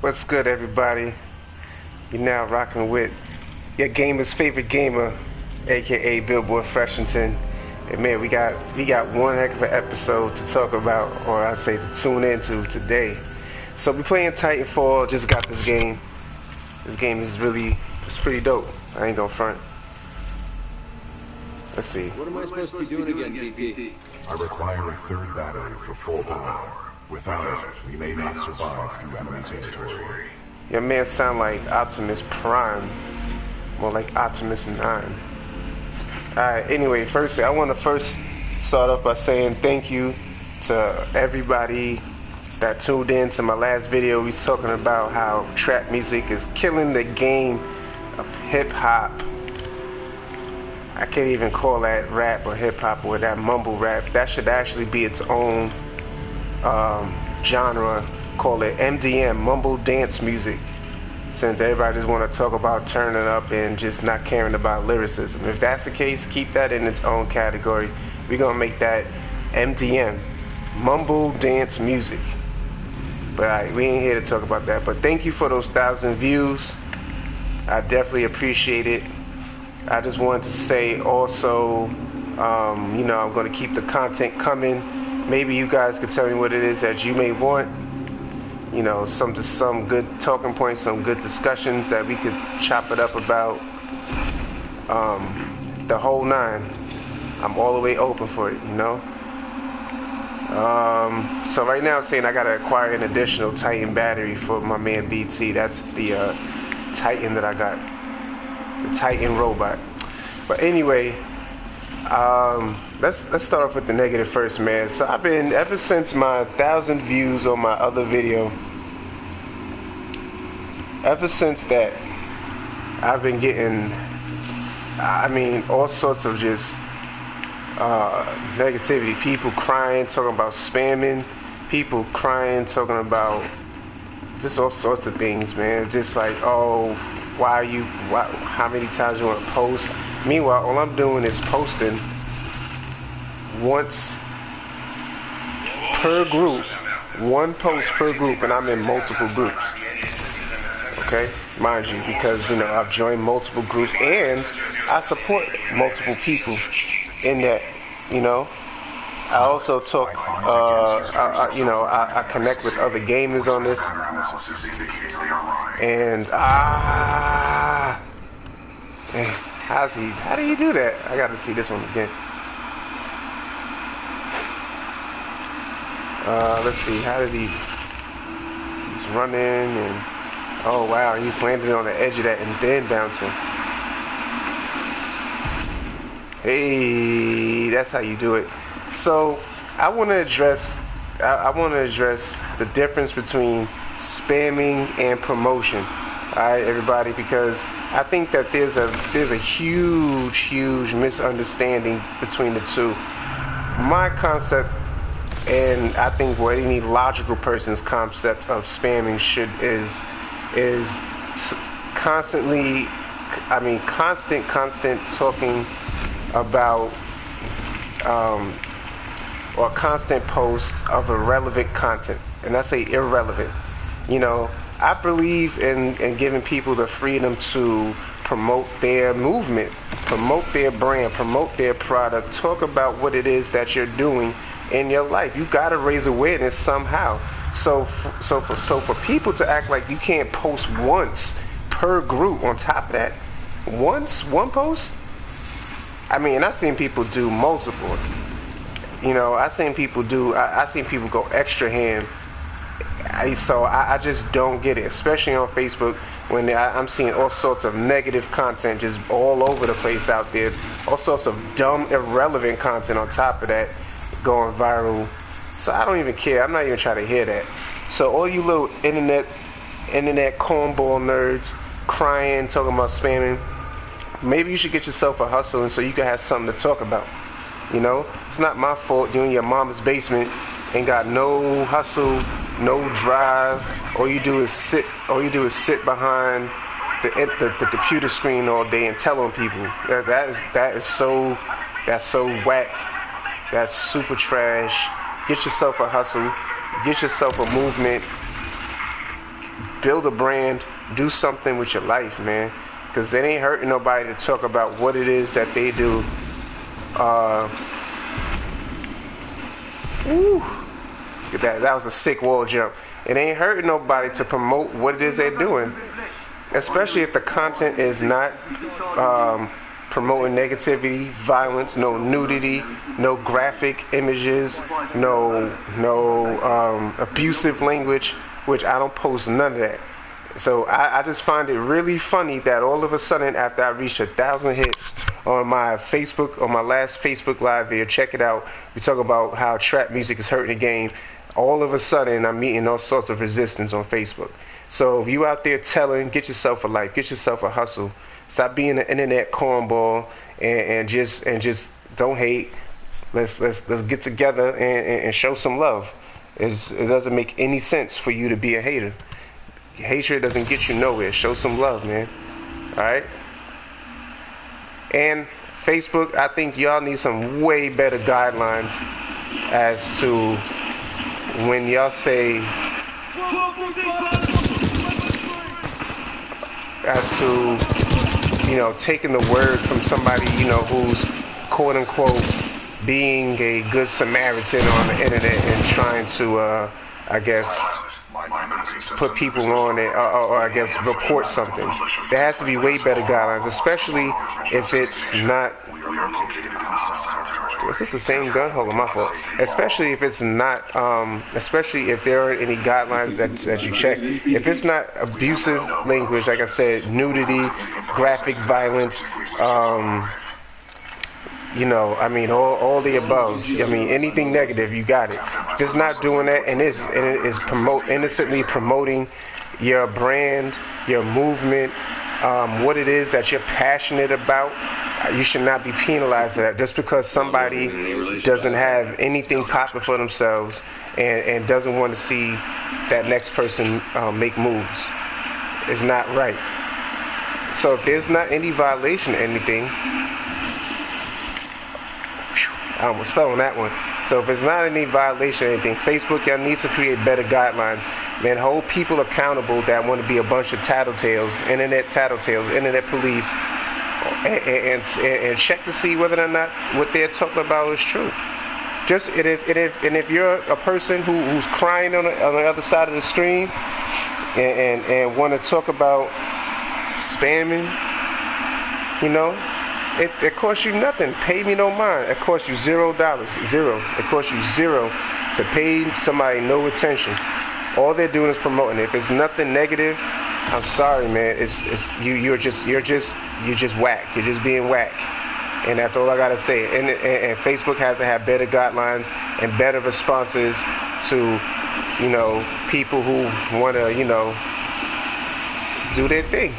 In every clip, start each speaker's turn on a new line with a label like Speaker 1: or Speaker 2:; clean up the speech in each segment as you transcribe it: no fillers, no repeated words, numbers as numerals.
Speaker 1: What's good, everybody? You're now rocking with your gamer's favorite gamer, aka Billboard Freshington. And man, we got one heck of an episode to talk about, or I'd say to tune into today. So we're playing Titanfall. Just got this game. This game is it's pretty dope. I ain't gonna front. Let's see.
Speaker 2: What am I supposed to be doing again, BT?
Speaker 3: I require a third battery for full power. Without it, we may not survive through enemy territory.
Speaker 1: Your man sound like Optimus Prime. More like Optimus 9. Alright, anyway, firstly, I want to start off by saying thank you to everybody that tuned in to my last video. We was talking about how trap music is killing the game of hip-hop. I can't even call that rap or hip-hop or that mumble rap. That should actually be its own genre. Call it MDM, mumble dance music, since everybody just want to talk about turning up and just not caring about lyricism. If that's the case, keep that in its own category. We're gonna make that MDM, mumble dance music. But we ain't here to talk about that. But thank you for those 1,000 views. I definitely appreciate it. I just wanted to say also, I'm gonna keep the content coming. Maybe you guys could tell me what it is that you may want. Some good talking points, some good discussions that we could chop it up about. The whole nine. I'm all the way open for it, So right now I'm saying I gotta acquire an additional Titan battery for my man BT. That's the Titan that I got. The Titan robot. But anyway, let's start off with the negative first, man. So I've been, ever since my 1,000 views on my other video, ever since that, I've been getting, all sorts of just negativity. People crying, talking about spamming. People crying, talking about just all sorts of things, man. Just like, oh, how many times you want to post? Meanwhile, all I'm doing is posting once per group, one post per group, and I'm in multiple groups. Okay, mind you, because I've joined multiple groups and I support multiple people in that. I also talk. I connect with other gamers on this, and how do you do that? I got to see this one again. Let's see. How does he's running and oh wow, he's landing on the edge of that and then bouncing. Hey, that's how you do it. So I want to address the difference between spamming and promotion. Alright, everybody, because I think that there's a huge misunderstanding between the two. My concept, and I think what any logical person's concept of spamming is constant talking about or constant posts of irrelevant content. And I say irrelevant. I believe in giving people the freedom to promote their movement, promote their brand, promote their product, talk about what it is that you're doing in your life. You got to raise awareness somehow. So for people to act like you can't post once per group on top of that, one post? I've seen people do multiple. I seen people go extra hand. So I just don't get it, especially on Facebook when I'm seeing all sorts of negative content just all over the place out there. All sorts of dumb, irrelevant content on top of that going viral. So I don't even care. I'm not even trying to hear that. So all you little internet cornball nerds crying, talking about spamming, maybe you should get yourself a hustle and so you can have something to talk about. It's not my fault you're in your mama's basement and got no hustle, no drive. All you do is sit behind the computer screen all day and tell on people. That's so whack. That's super trash. Get yourself a hustle. Get yourself a movement. build a brand, do something with your life, man. Because it ain't hurting nobody to talk about what it is that they do. Woo. That was a sick wall jump. It ain't hurting nobody to promote what it is they're doing, especially if the content is not promoting negativity, violence, no nudity, no graphic images, no abusive language, which I don't post none of that. So I just find it really funny that all of a sudden, after I reached 1,000 hits on my Facebook, on my last Facebook Live here, check it out. We talk about how trap music is hurting the game. All of a sudden, I'm meeting all sorts of resistance on Facebook. So if you out there telling, get yourself a life, get yourself a hustle. Stop being an internet cornball and just don't hate. Let's get together and show some love. It doesn't make any sense for you to be a hater. Hatred doesn't get you nowhere. Show some love, man. Alright? And Facebook, I think y'all need some way better guidelines as to when y'all say, as to, taking the word from somebody, who's quote unquote being a good Samaritan on the internet and trying to, I guess, put people on it, or I guess report something. There has to be way better guidelines, especially if it's not. Is this the same gun? Hold on, my fault. Especially if it's not, especially if there aren't any guidelines that you check. If it's not abusive language, like I said, nudity, graphic violence, all the above. Anything negative, you got it. If it's not doing that, and it is innocently promoting your brand, your movement, what it is that you're passionate about, you should not be penalized for that just because somebody doesn't have anything popping for themselves and doesn't want to see that next person make moves. It's not right. So if there's not any violation of anything, I almost fell on that one. So if it's not any violation or anything, Facebook, y'all needs to create better guidelines. Man, hold people accountable that want to be a bunch of tattletales, internet police, and check to see whether or not what they're talking about is true. If you're a person who's crying on the other side of the screen and want to talk about spamming, it costs you nothing. Pay me no mind. It costs you $0. Zero. It costs you zero to pay somebody no attention. All they're doing is promoting it. If it's nothing negative, I'm sorry, man. You're just whack. You're just being whack. And that's all I gotta say. And Facebook has to have better guidelines and better responses to, people who wanna, do their thing.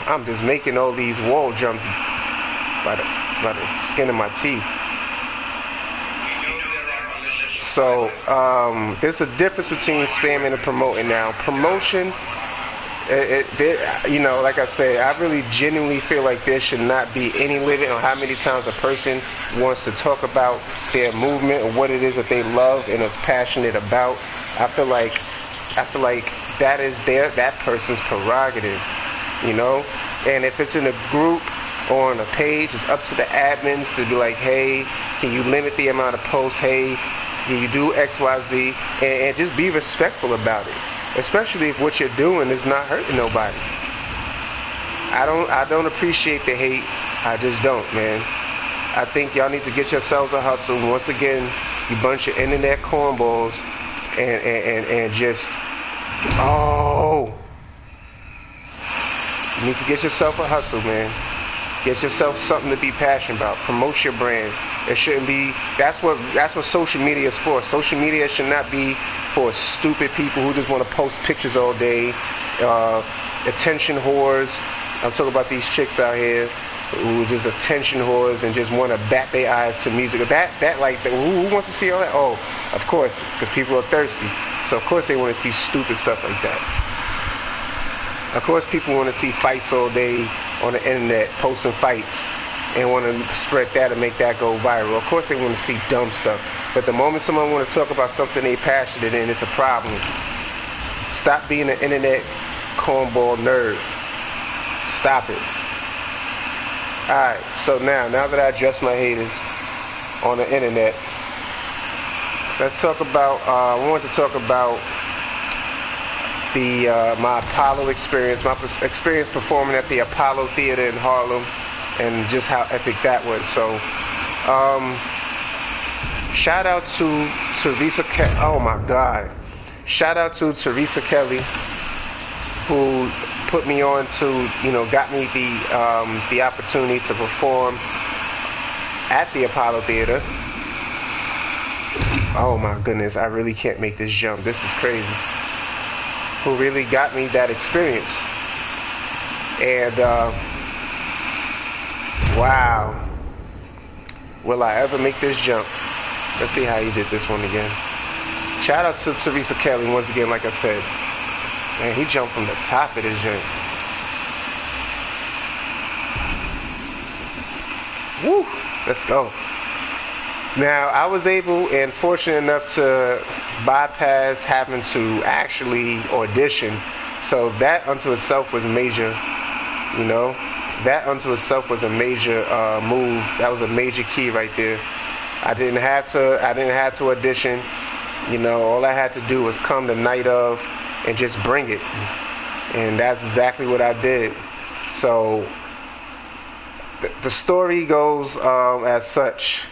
Speaker 1: I'm just making all these wall jumps by the skin of my teeth. So there's a difference between spamming and promoting now. Promotion, like I said, I really genuinely feel like there should not be any limit on how many times a person wants to talk about their movement or what it is that they love and is passionate about. I feel like that is that person's prerogative. And if it's in a group or on a page, it's up to the admins to be like, hey, can you limit the amount of posts? Hey, can you do X, Y, Z? And just be respectful about it, especially if what you're doing is not hurting nobody. I don't appreciate the hate. I just don't, man. I think y'all need to get yourselves a hustle. Once again, you bunch of internet cornballs and just, you need to get yourself a hustle, man. Get yourself something to be passionate about. Promote your brand. It shouldn't be. That's what social media is for. Social media should not be for stupid people who just want to post pictures all day. Attention whores. I'm talking about these chicks out here who just attention whores and just want to bat their eyes to music. Who wants to see all that? Oh, of course, because people are thirsty. So of course they want to see stupid stuff like that. Of course people want to see fights all day on the internet, posting fights, and want to spread that and make that go viral. Of course they want to see dumb stuff. But the moment someone want to talk about something they passionate in, it's a problem. Stop being an internet cornball nerd. Stop it. Alright, so now that I address my haters on the internet, let's talk about, I wanted to talk about my Apollo experience, my experience performing at the Apollo Theater in Harlem, and just how epic that was. So, shout out to Teresa Kelly. Oh my God. Shout out to Teresa Kelly, who put me on to, got me the opportunity to perform at the Apollo Theater. Oh my goodness, I really can't make this jump. This is crazy. Who really got me that experience. And, wow. Will I ever make this jump? Let's see how you did this one again. Shout out to Teresa Kelly once again, like I said. Man, he jumped from the top of this joint. Woo! Let's go. Now, I was able and fortunate enough to bypass having to actually audition. So that unto itself was major, That unto itself was a major move. That was a major key right there. I didn't have to audition. All I had to do was come the night of and just bring it. And that's exactly what I did. So the story goes as such.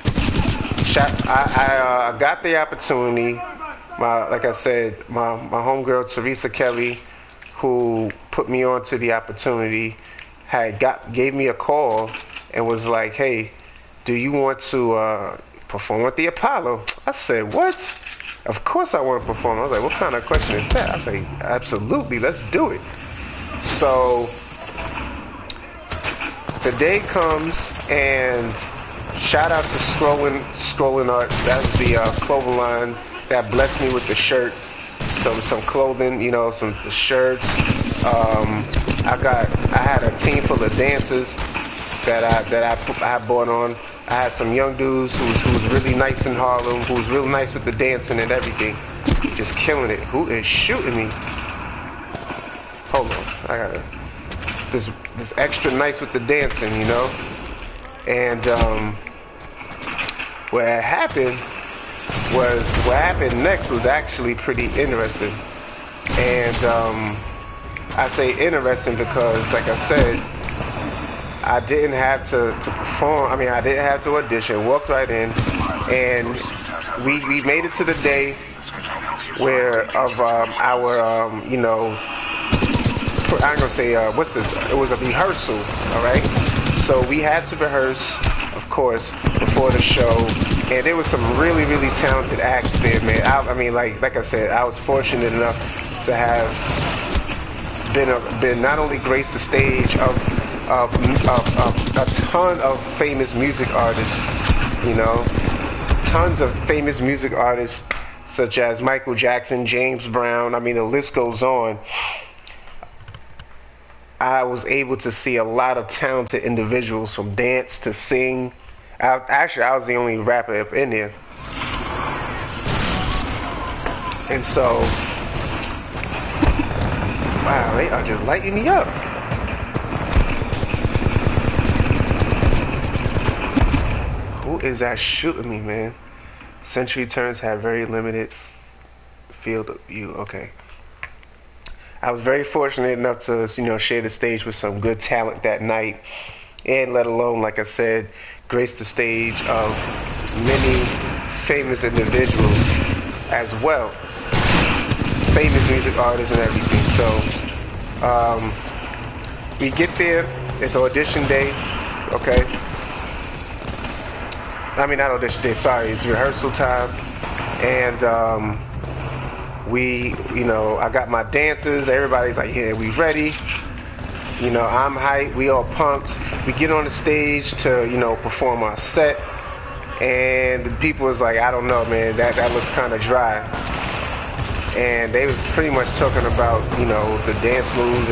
Speaker 1: I got the opportunity. Like I said, my homegirl Teresa Kelly, who put me on to the opportunity, gave me a call and was like, "Hey, do you want to perform at the Apollo?" I said, "What? Of course I want to perform." I was like, "What kind of question is that?" I was like, "Absolutely, let's do it." So the day comes, and shout out to Scrolling Arts. That's the clothing line that blessed me with the shirt, some clothing, some shirts. I had a team full of dancers that I brought on. I had some young dudes who was really nice in Harlem, who was real nice with the dancing and everything, just killing it. Who is shooting me? Hold on, I gotta this extra nice with the dancing, And what happened next was actually pretty interesting. And I say interesting because, like I said, I didn't have to perform. I didn't have to audition. Walked right in, and we made it to the day where of our I'm gonna say what's this? It was a rehearsal. All right. So we had to rehearse, of course, before the show, and there was some really, really talented acts there, man. Like I said, I was fortunate enough to have been not only graced the stage of a ton of famous music artists, tons of famous music artists such as Michael Jackson, James Brown. The list goes on. I was able to see a lot of talented individuals, from dance to sing. I was the only rapper up in there. And so, wow, they are just lighting me up. Who is that shooting me, man? Century turns have very limited field of view. Okay. I was very fortunate enough to, share the stage with some good talent that night, and let alone, like I said, grace the stage of many famous individuals as well, famous music artists and everything. So we get there. It's audition day. Okay. Not audition day. Sorry, it's rehearsal time, and I got my dancers. Everybody's like, yeah, we ready. I'm hyped. We all pumped. We get on the stage to, perform our set. And the people was like, I don't know, man, that looks kind of dry. And they was pretty much talking about, the dance moves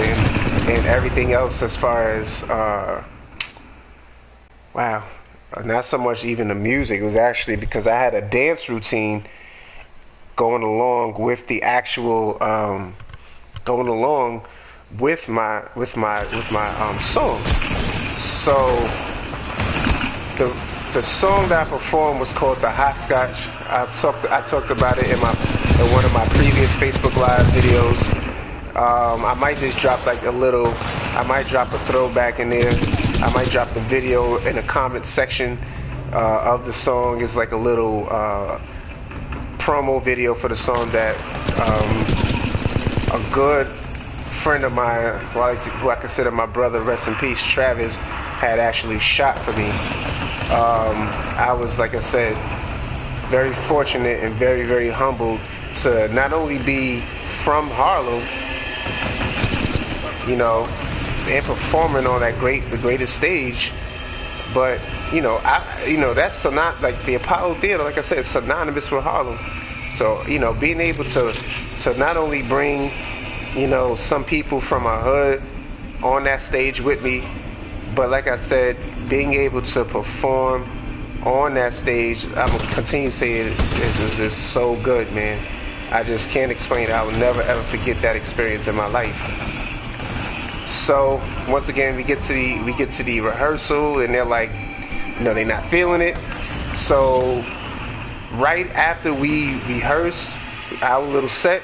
Speaker 1: and everything else as far as, wow. Not so much even the music. It was actually because I had a dance routine going along with the actual going along with my song. So the song that I performed was called the Hopscotch. I talked about it in one of my previous Facebook Live videos. I might just drop like a little. I might drop a throwback in there. I might drop the video in the comment section of the song. It's like a little promo video for the song that a good friend of mine, who I consider my brother, rest in peace, Travis, had actually shot for me. I was, like I said, very fortunate and very, very humbled to not only be from Harlem, you know, and performing on the greatest stage, but that's not like the Apollo Theater. Like I said, it's synonymous with Harlem. So being able to not only bring some people from our hood on that stage with me, but like I said, being able to perform on that stage, I'm gonna continue to say it is so good, man. I just can't explain it. I will never ever forget that experience in my life. So once again, we get to the rehearsal, and they're like, they're not feeling it. So right after we rehearsed our little set,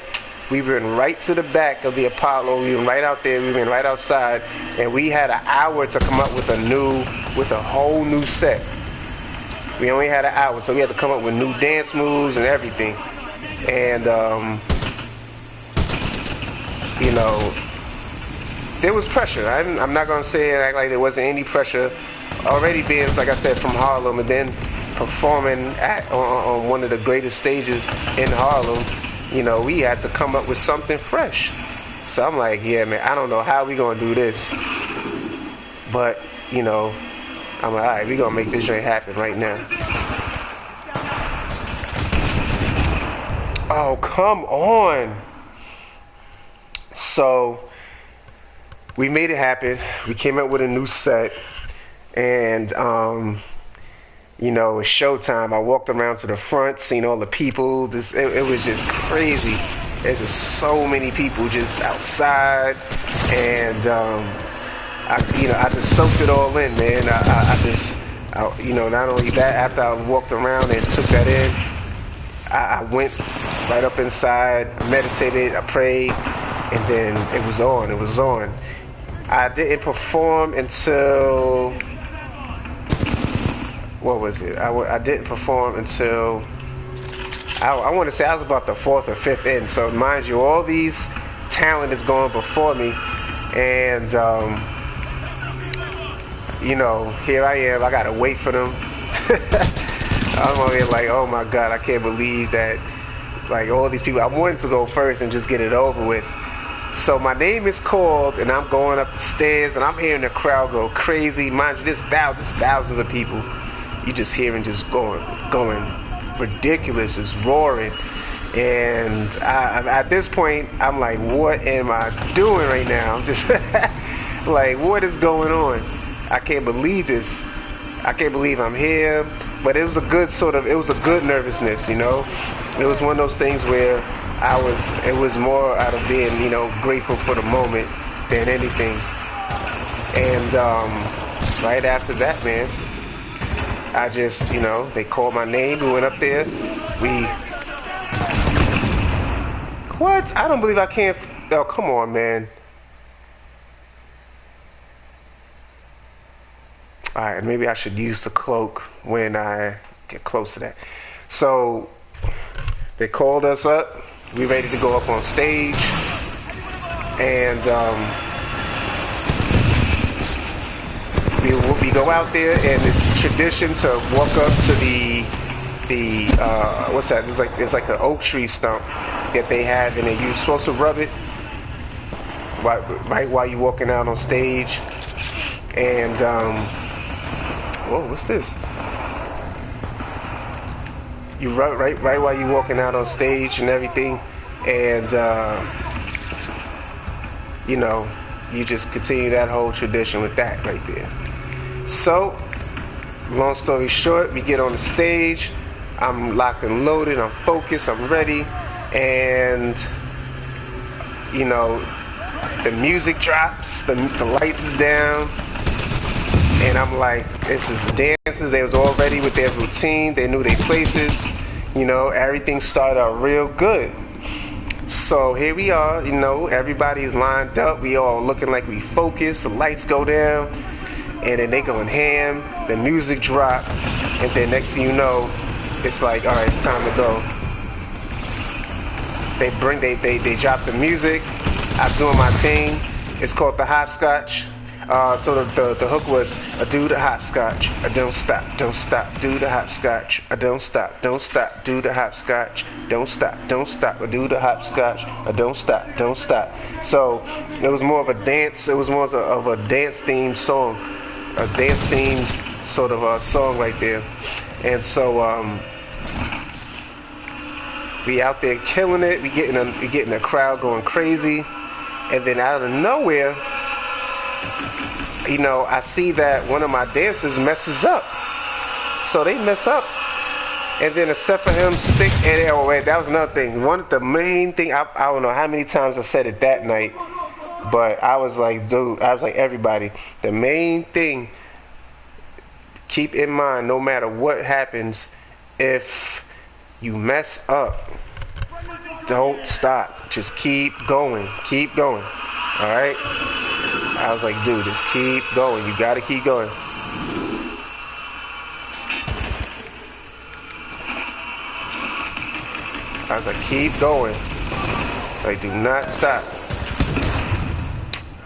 Speaker 1: we went right to the back of the Apollo. We went right out there. We went right outside, and we had an hour to come up with a whole new set. We only had an hour, so we had to come up with new dance moves and everything. And there was pressure. I'm not gonna say it act like there wasn't any pressure. Already being, like I said, from Harlem, and then performing on one of the greatest stages in Harlem, we had to come up with something fresh. So I'm like, yeah, man, I don't know how we gonna do this, but I'm like, all right, we gonna make this joint happen right now. Oh, come on. So we made it happen. We came up with a new set, and it was showtime. I walked around to the front, seen all the people. It was just crazy. There's just so many people just outside, and I just soaked it all in, man. Not only that, after I walked around and took that in, I went right up inside, meditated, I prayed, and then it was on. It was on. I didn't perform until, what was it? I didn't perform until, I want to say I was about the 4th or 5th in. So mind you, all these talent is going before me, and here I am. I gotta wait for them. I'm over here like, oh my God, I can't believe that. Like all these people, I wanted to go first and just get it over with. So my name is called, and I'm going up the stairs, and I'm hearing the crowd go crazy. Mind you, there's thousands of people. You just hearing just going ridiculous, just roaring. And at this point, I'm like, what am I doing right now? I'm just like, what is going on? I can't believe this. I can't believe I'm here. But it was a good nervousness, It was one of those things where it was more out of being, grateful for the moment than anything. And right after that, man, I just, they called my name. We went up there. What? I don't believe I can't. Oh, come on, man. All right, maybe I should use the cloak when I get close to that. So they called us up. We ready to go up on stage, and we go out there, and it's tradition to walk up to the what's that? It's like an oak tree stump that they have, and you're supposed to rub it right while you're walking out on stage, and whoa, what's this? You rub right while you're walking out on stage and everything, and you just continue that whole tradition with that right there. So long story short, we get on the stage. I'm locked and loaded. I'm focused. I'm ready. And, you know, the music drops. The lights is down. And I'm like, this is dancers. They was all ready with their routine. They knew their places. You know, everything started out real good. So here we are, you know, everybody's lined up. We all looking like we focused. The lights go down. And then they going ham. The music drop. And then next thing you know, it's like, all right, it's time to go. They drop the music. I'm doing my thing. It's called the hopscotch. So the hook was, I do the hopscotch, I don't stop, do the hopscotch, I don't stop, do the hopscotch, don't stop, I do the hopscotch, I don't stop. So it was more of a dance. It was more of a dance themed song, a dance themed sort of a song right there. And so we out there killing it. We getting the crowd going crazy, and then out of nowhere, you know, I see that one of my dancers messes up. So they mess up. And then except for him that was another thing. The main thing, I don't know how many times I said it that night, but I was like, dude, everybody, the main thing, keep in mind, no matter what happens, if you mess up, don't stop. Just keep going. Alright? I was like, dude, just keep going. You gotta keep going. I was like, keep going. Like, do not stop.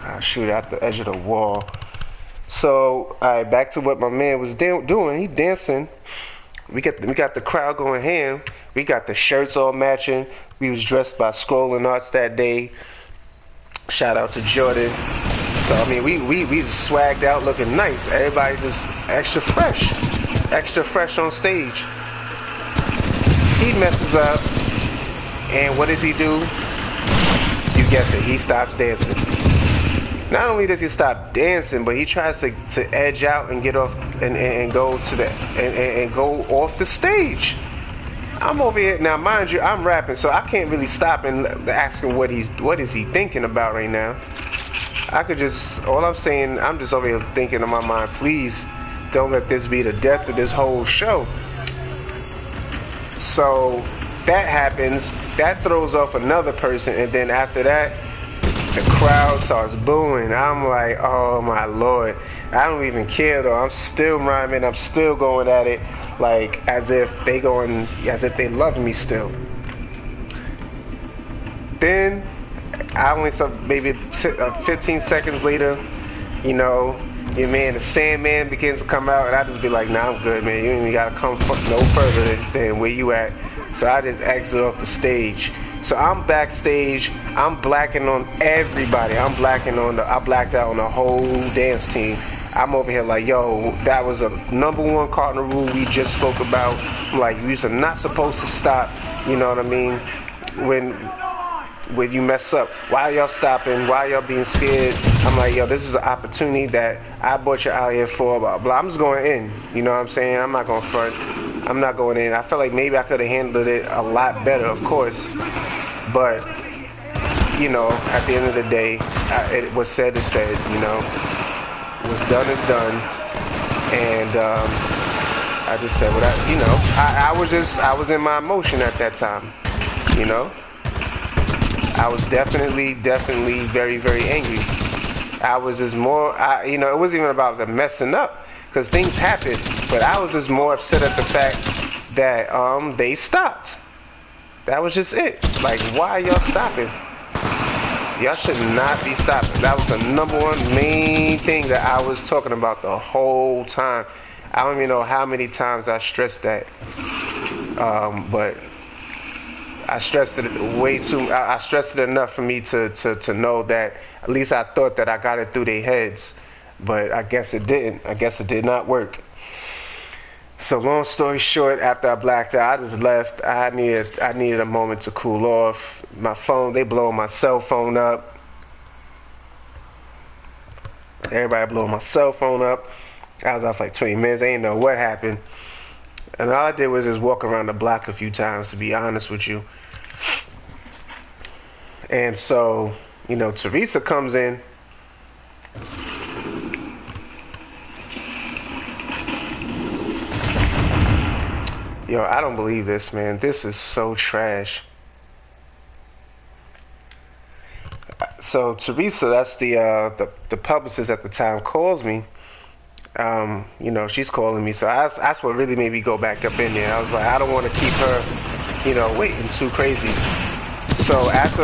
Speaker 1: I shoot out the edge of the wall. So, alright, back to what my man was doing. He dancing. We got the crowd going ham. We got the shirts all matching. We was dressed by Scrolling Arts that day. Shout out to Jordan. So I mean, we just swagged out, looking nice. Everybody just extra fresh on stage. He messes up, and what does he do? You guessed it. He stops dancing. Not only does he stop dancing, but he tries to edge out and get off and go to and go off the stage. I'm over here now, mind you, I'm rapping, so I can't really stop and ask him what is he thinking about right now. All I'm saying, I'm just over here thinking in my mind, please don't let this be the death of this whole show. So that happens, that throws off another person, and then after that, the crowd starts booing. I'm like, oh my Lord. I don't even care though. I'm still rhyming. I'm still going at it like as if they love me still. Then I only saw maybe 15 seconds later, you know, your man, the Sandman, begins to come out, and I just be like, nah, I'm good, man. You ain't even gotta come no further than where you at. So I just exit off the stage. So I'm backstage. I'm blacking on everybody. I blacked out on the whole dance team. I'm over here like, yo, that was a #1 cardinal rule we just spoke about. I'm like, you're not supposed to stop. You know what I mean? When you mess up, why y'all stopping? Why y'all being scared? I'm like, yo, this is an opportunity that I brought you out here for, blah, blah. I'm just going in. You know what I'm saying? I'm not going front. I'm not going in. I felt like maybe I could have handled it a lot better, of course. But, you know, at the end of the day, it was said is said, you know. What's done is done. And I just said what I was in my emotion at that time, you know. I was definitely very, very angry. I was just more, it wasn't even about the messing up, because things happen, but I was just more upset at the fact that they stopped. That was just it. Like, why y'all stopping? Y'all should not be stopping. That was the #1 main thing that I was talking about the whole time. I don't even know how many times I stressed that, but I stressed it way too. I stressed it enough for me to know that at least I thought that I got it through their heads, but I guess it didn't. I guess it did not work. So long story short, after I blacked out, I just left. I needed a moment to cool off. My phone, they blowing my cell phone up. Everybody blowing my cell phone up. I was out for like 20 minutes. I didn't know what happened. And all I did was just walk around the block a few times, to be honest with you. And so, you know, Teresa comes in. Yo, I don't believe this, man. This is so trash. So Teresa, that's the publicist at the time, calls me. You know, she's calling me. So that's what really made me go back up in there. I was like, I don't want to keep her, you know, waiting too crazy. So after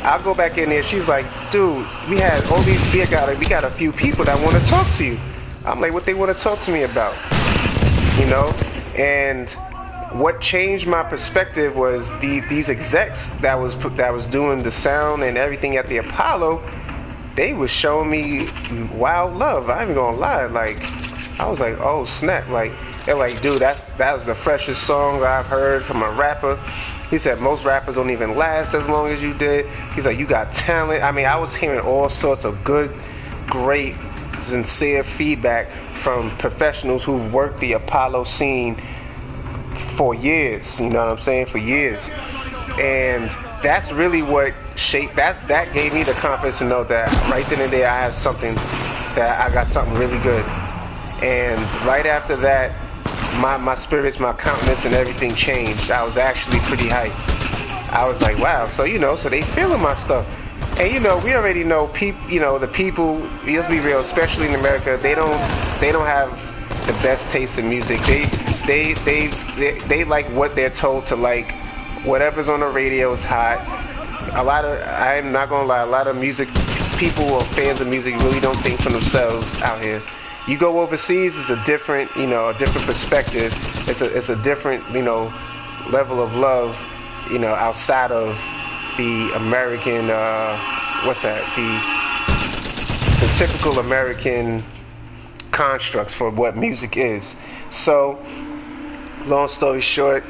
Speaker 1: I go back in there, she's like, dude, we got a few people that want to talk to you. I'm like, what they want to talk to me about? You know? And what changed my perspective was these execs that was doing the sound and everything at the Apollo. They was showing me wild love. I ain't even gonna lie. Like, I was like, oh snap! Like, they're like, dude, that was the freshest song I've heard from a rapper. He said most rappers don't even last as long as you did. He's like, you got talent. I mean, I was hearing all sorts of good, great, sincere feedback from professionals who've worked the Apollo scene for years. You know what I'm saying? For years. And that's really what shaped that gave me the confidence to know that right then and there I got something really good. And right after that, my spirits, my countenance and everything changed. I was actually pretty hyped. I was like, wow, so you know, so they feeling my stuff. And you know, we already know the people, let's be real, especially in America, they don't have the best taste in music. They like what they're told to like. Whatever's on the radio is hot. I'm not gonna lie, a lot of music people or fans of music really don't think for themselves out here. You go overseas, it's a different perspective. It's a different, you know, level of love, you know, outside of the American, the typical American constructs for what music is. So, long story short,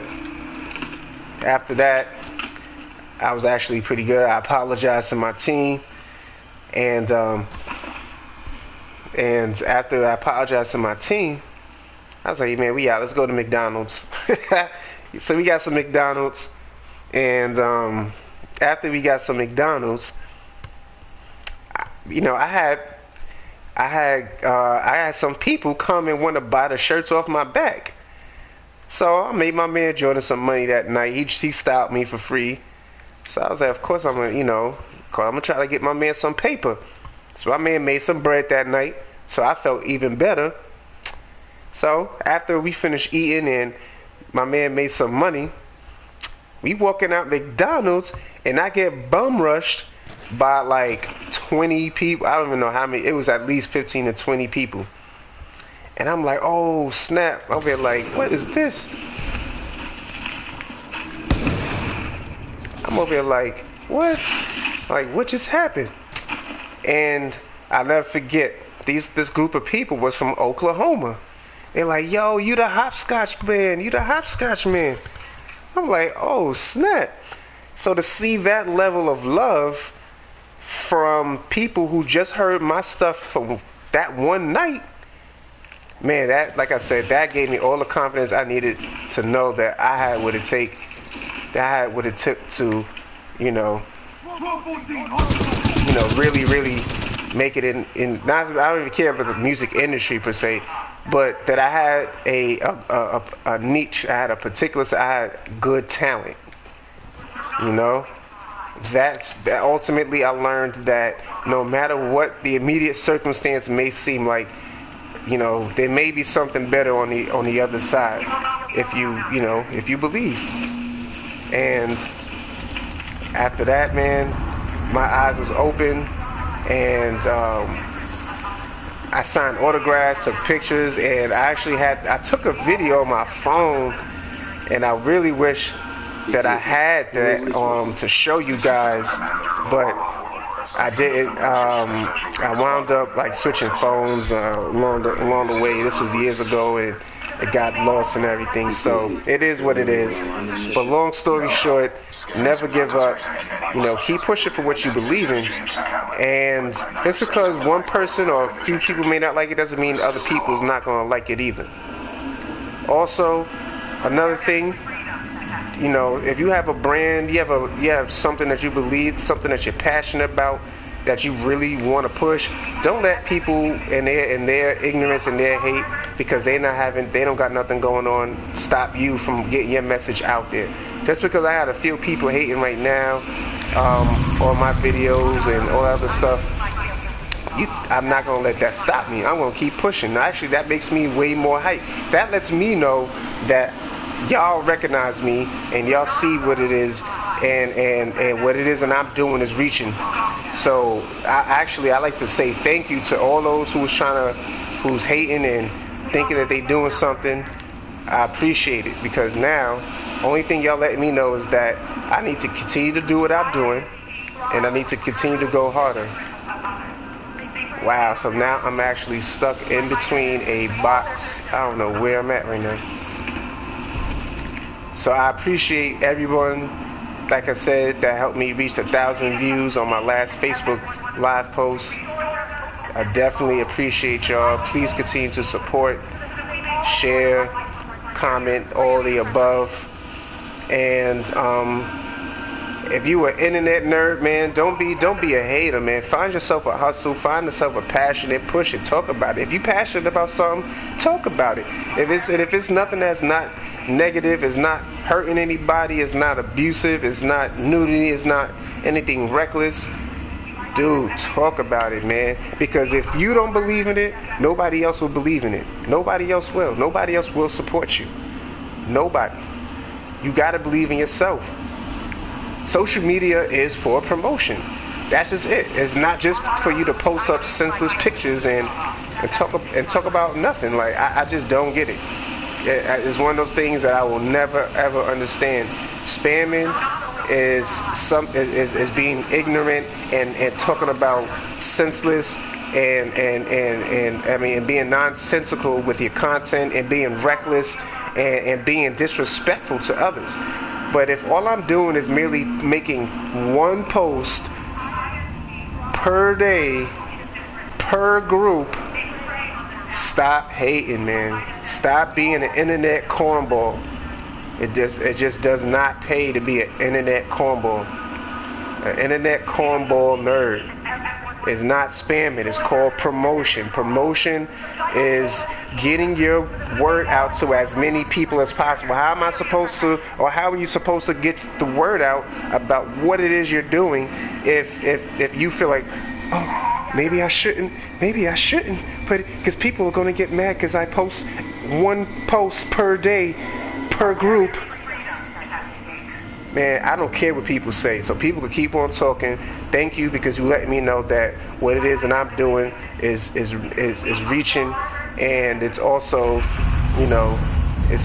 Speaker 1: after that, I was actually pretty good. I apologized to my team, and after I apologized to my team, I was like, man, we out. Let's go to McDonald's. So we got some McDonald's, and after we got some McDonald's, you know, I had some people come and want to buy the shirts off my back. So I made my man Jordan some money that night. He styled me for free. So I was like, of course I'm gonna try to get my man some paper. So my man made some bread that night. So I felt even better. So after we finished eating and my man made some money, we walking out McDonald's and I get bum rushed by like 20 people. I don't even know how many. It was at least 15 to 20 people. And I'm like, oh snap. I'm here like, what is this? I'm over here like, what? Like, what just happened? And I'll never forget, this group of people was from Oklahoma. They're like, yo, you the hopscotch man. You the hopscotch man. I'm like, oh snap. So to see that level of love from people who just heard my stuff from that one night, man, that, like I said, that gave me all the confidence I needed to know that I had what it took to, you know, really, really make it in not, I don't even care about the music industry per se, but that I had a niche, I had good talent, you know. That ultimately I learned that no matter what the immediate circumstance may seem like, you know, there may be something better on the other side if you believe. And after that, man, my eyes was open, and I signed autographs, took pictures, and I took a video on my phone, and I really wish that I had that to show you guys, but I didn't. I wound up like switching phones along the way. This was years ago, and it got lost and everything. So it is what it is. But long story short, never give up. You know, keep pushing for what you believe in. And just because one person or a few people may not like it doesn't mean other people's not going to like it either. Also, another thing, you know, if you have a brand, you have something that you believe, something that you're passionate about, that you really want to push, don't let people in their ignorance and their hate, because they don't got nothing going on, stop you from getting your message out there. Just because I had a few people hating right now on my videos and all that other stuff, I'm not going to let that stop me. I'm going to keep pushing. Actually, that makes me way more hype. That lets me know that y'all recognize me and y'all see what it is, and what it is and I'm doing is reaching. So I like to say thank you to all those who's hating and thinking that they doing something. I appreciate it, because now only thing y'all letting me know is that I need to continue to do what I'm doing, and I need to continue to go harder. Wow, so now I'm actually stuck in between a box. I don't know where I'm at right now. So I appreciate everyone, like I said, that helped me reach 1,000 views on my last Facebook live post. I definitely appreciate y'all. Please continue to support, share, comment, all the above. And if you an internet nerd, man, don't be a hater, man. Find yourself a hustle, find yourself a passion, and push it. Talk about it. If you're passionate about something, talk about it. If it's nothing that's not negative, it's not hurting anybody, it's not abusive, it's not nudity, it's not anything reckless, dude, talk about it, man. Because if you don't believe in it, nobody else will believe in it. Nobody else will. Nobody else will support you. Nobody. You gotta believe in yourself. Social media is for promotion. That's just it. It's not just for you to post up senseless pictures and talk about nothing. Like, I just don't get it. It's one of those things that I will never ever understand. Spamming is being ignorant and talking about senseless and being nonsensical with your content, and being reckless and being disrespectful to others. But if all I'm doing is merely making one post per day, per group, stop hating, man. Stop being an internet cornball. It just does not pay to be an internet cornball. An internet cornball nerd is not spamming. It's called promotion. Promotion is getting your word out to as many people as possible. How am I supposed to, or how are you supposed to get the word out about what it is you're doing if you feel like, oh, maybe I shouldn't, but because people are going to get mad because I post one post per day, per group. Man, I don't care what people say, so people can keep on talking. Thank you, because you let me know that what it is that I'm doing is reaching, and it's also, you know, it's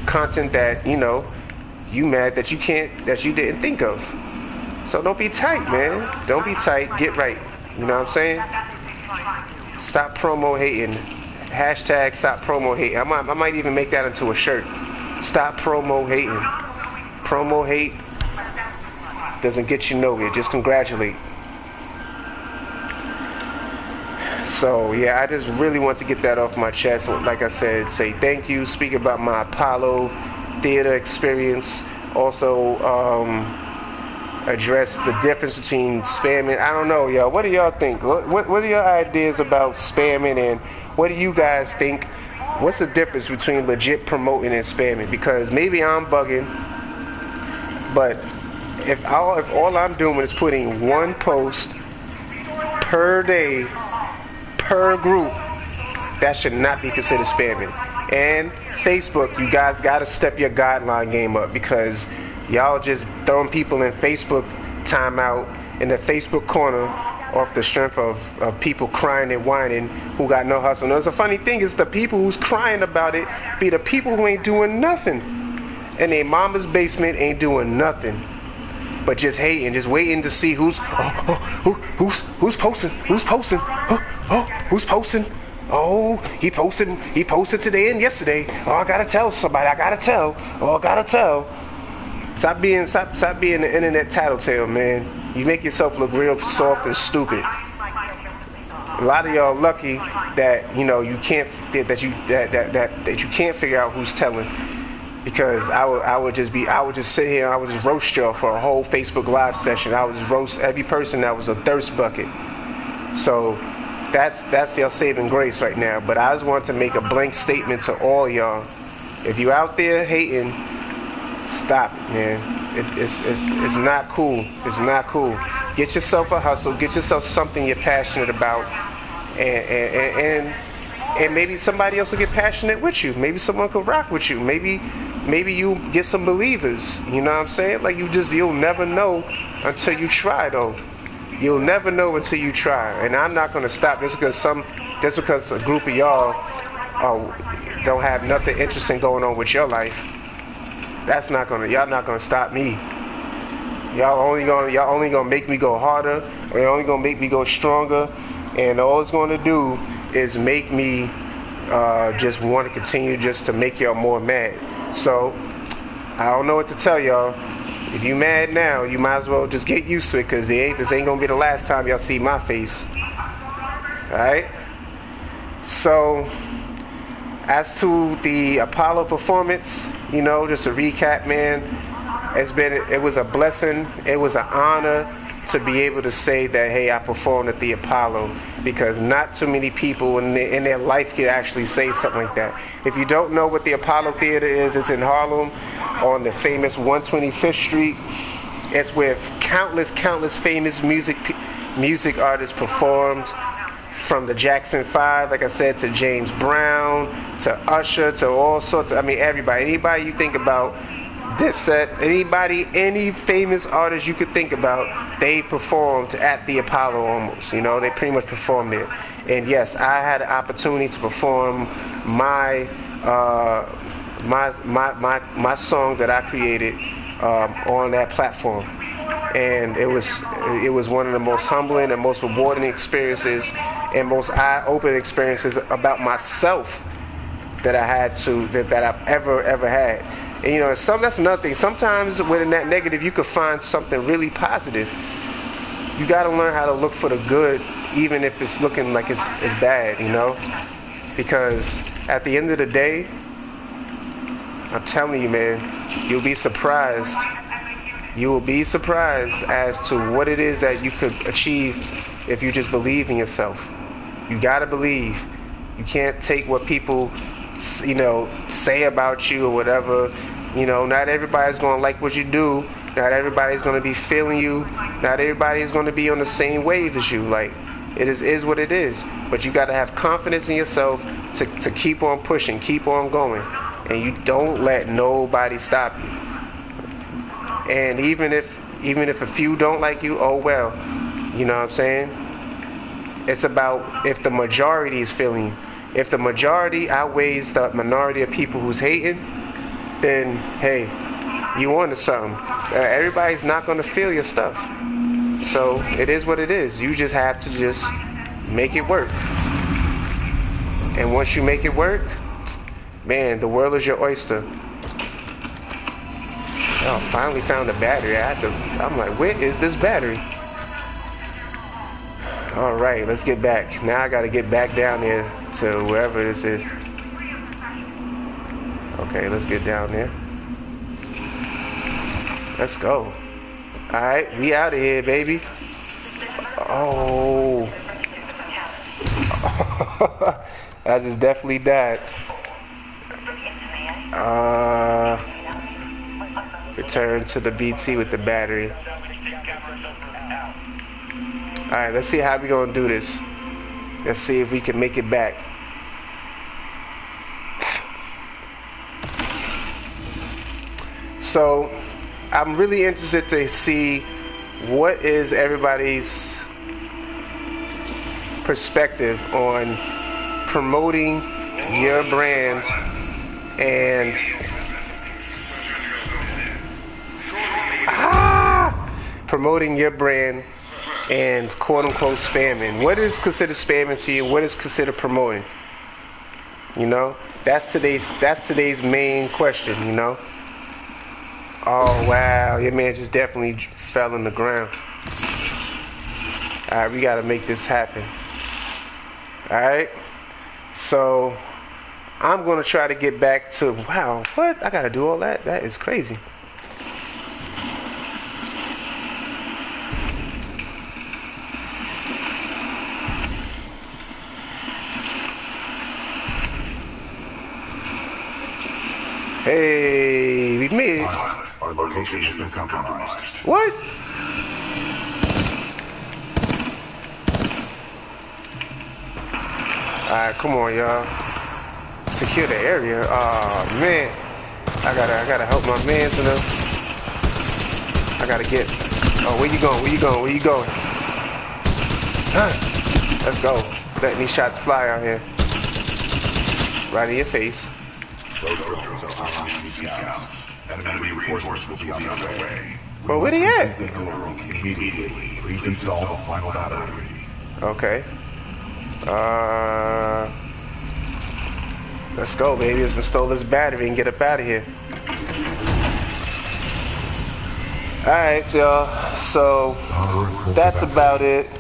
Speaker 1: content that, you know, you mad that you didn't think of. So don't be tight, man. Don't be tight. Get right. You know what I'm saying? Stop promo hating. Hashtag stop promo hating. I might even make that into a shirt. Stop promo hating. Promo hate doesn't get you nowhere. Just congratulate. So yeah, I just really want to get that off my chest. Like I said, say thank you. Speak about my Apollo theater experience. Also address the difference between spamming. I don't know, y'all. What do y'all think? What are your ideas about spamming, and what do you guys think? What's the difference between legit promoting and spamming? Because maybe I'm bugging, but if all I'm doing is putting one post per day, per group, that should not be considered spamming. And Facebook, you guys got to step your guideline game up, because y'all just throwing people in Facebook timeout in the Facebook corner off the strength of people crying and whining who got no hustle. Now, the funny thing is, the people who's crying about it be the people who ain't doing nothing. And their mama's basement ain't doing nothing, but just hating, just waiting to see who's posting, who's posting. Oh, he posted today and yesterday. Oh, I gotta tell somebody. I gotta tell. Oh, I gotta tell. Stop being the internet tattletale, man. You make yourself look real soft and stupid. A lot of y'all lucky that you can't that you can't figure out who's telling, because I would just sit here and I would just roast y'all for a whole Facebook Live session. I would just roast every person that was a thirst bucket. So that's your saving grace right now. But I just want to make a blank statement to all y'all. If you out there hating, stop it, man. It's not cool. It's not cool. Get yourself a hustle. Get yourself something you're passionate about, and maybe somebody else will get passionate with you. Maybe someone could rock with you. Maybe you get some believers. You know what I'm saying? Like you'll never know until you try, though. You'll never know until you try. And I'm not gonna stop just because a group of y'all don't have nothing interesting going on with your life. Y'all not gonna stop me. Y'all only gonna make me go harder, or you're only gonna make me go stronger, and all it's gonna do is make me just want to continue just to make y'all more mad. So I don't know what to tell y'all. If you mad now, you might as well just get used to it, because this ain't gonna be the last time y'all see my face. Alright? So as to the Apollo performance, just a recap, man. It was a blessing. It was an honor to be able to say that, hey, I performed at the Apollo, because not too many people in their life could actually say something like that. If you don't know what the Apollo Theater is, it's in Harlem on the famous 125th Street. It's where countless famous music artists performed, from the Jackson 5, like I said, to James Brown, to Usher, to all sorts of, anybody you think about, Dipset, any famous artist you could think about, they performed at the Apollo almost. They pretty much performed there. And yes, I had an opportunity to perform my song that I created on that platform. And it was one of the most humbling and most rewarding experiences and most eye-opening experiences about myself that I've ever had. And that's another thing. Sometimes within that negative, you could find something really positive. You got to learn how to look for the good, even if it's looking like it's bad. Because at the end of the day, I'm telling you, man, you'll be surprised. You will be surprised as to what it is that you could achieve if you just believe in yourself. You gotta believe. You can't take what people, say about you or whatever. Not everybody's gonna like what you do. Not everybody's gonna be feeling you. Not everybody's gonna be on the same wave as you. Like, it is what it is. But you gotta have confidence in yourself to keep on pushing, keep on going, and you don't let nobody stop you. And even if a few don't like you, oh well. You know what I'm saying? It's about if the majority is feeling you. If the majority outweighs the minority of people who's hating, then hey, you on to something. Everybody's not going to feel your stuff. So it is what it is. You just have to just make it work. And once you make it work, man, the world is your oyster. Oh, finally found a battery. I'm like, where is this battery? All right, let's get back. Now I got to get back down there to wherever this is. Okay, let's get down there. Let's go. All right, we out of here, baby. Oh. I just definitely died. Return to the BT with the battery. Alright, let's see how we're going to do this. Let's see if we can make it back. So, I'm really interested to see what is everybody's perspective on promoting your brand and promoting your brand and quote-unquote spamming. What is considered spamming to you? What is considered promoting? You know, that's today's main question. You know. Oh wow, your man just definitely fell in the ground. All right, we gotta make this happen. All right, so I'm gonna try to get back to. Wow, what? I gotta do all that? That is crazy. Hey, we made it.
Speaker 3: Our location has been compromised.
Speaker 1: What? Alright, come on, y'all. Secure the area. Oh man. I gotta help my mans in them. I gotta get. Oh, where you going? Where you going? Where you going? Huh. Let's go. Letting these shots fly out here. Right in your face.
Speaker 3: Those drones are obviously scouts. Enemy reinforcements will be on their way.
Speaker 1: Well, where they at?
Speaker 3: Immediately. Please install the final battery.
Speaker 1: Okay. Let's go, baby. Let's install this battery and get up out of here. Alright, y'all. So, that's about it.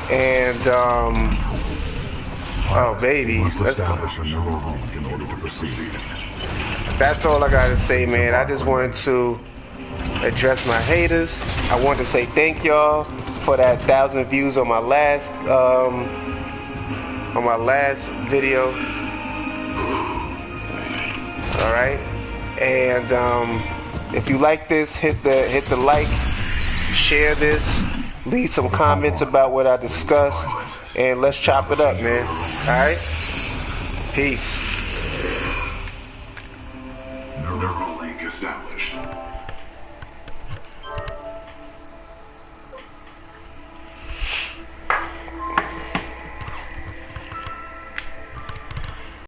Speaker 1: And, oh, baby.
Speaker 3: Let's establish a neural link in order to proceed.
Speaker 1: That's all I gotta say, man. I just wanted to address my haters. I wanted to say thank y'all for that 1,000 views on my last video. All right, and if you like this, hit the like, share this, leave some comments about what I discussed, and let's chop it up, man. All right, peace.
Speaker 3: Neural link established.